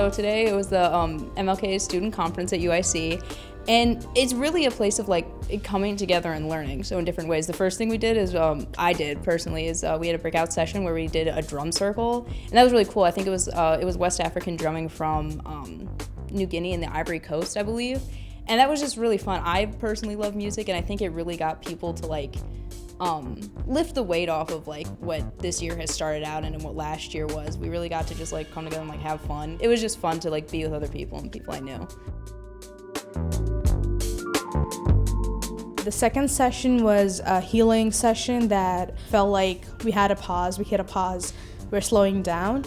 So today it was the MLK Student Conference at UIC, and it's really a place of like coming together and learning. So in different ways. The first thing we did is, I did personally, is we had a breakout session where we did a drum circle, and that was really cool. I think it was West African drumming from New Guinea and the Ivory Coast, I believe. And that was just really fun. I personally love music, and I think it really got people to like lift the weight off of like what this year has started out and what last year was. We really got to just like come together and like have fun. It was just fun to like be with other people and people I knew. The second session was a healing session that felt like we had a pause. We hit a pause. We're slowing down.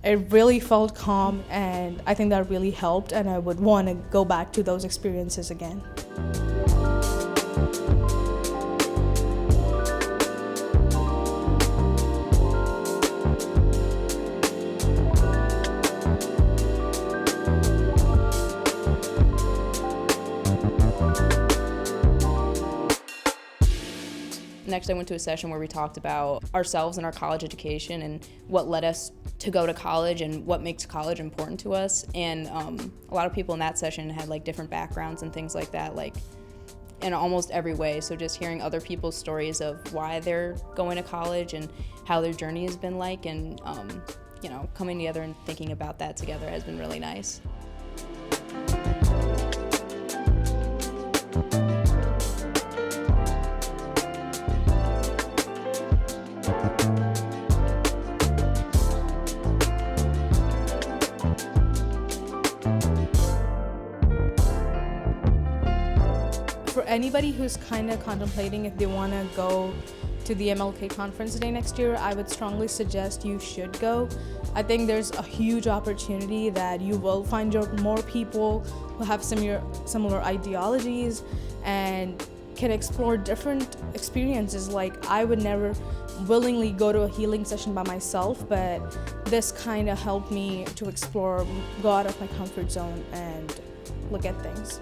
It really felt calm, and I think that really helped, and I would want to go back to those experiences again. Next, I went to a session where we talked about ourselves and our college education and what led us to go to college and what makes college important to us. And a lot of people in that session had like different backgrounds and things like that, like in almost every way. So just hearing other people's stories of why they're going to college and how their journey has been like, and you know, coming together and thinking about that together has been really nice. For anybody who's kind of contemplating if they want to go to the MLK conference day next year, I would strongly suggest you should go. I think there's a huge opportunity that you will find more people who have similar ideologies and can explore different experiences. Like, I would never willingly go to a healing session by myself, but this kind of helped me to explore, go out of my comfort zone and look at things.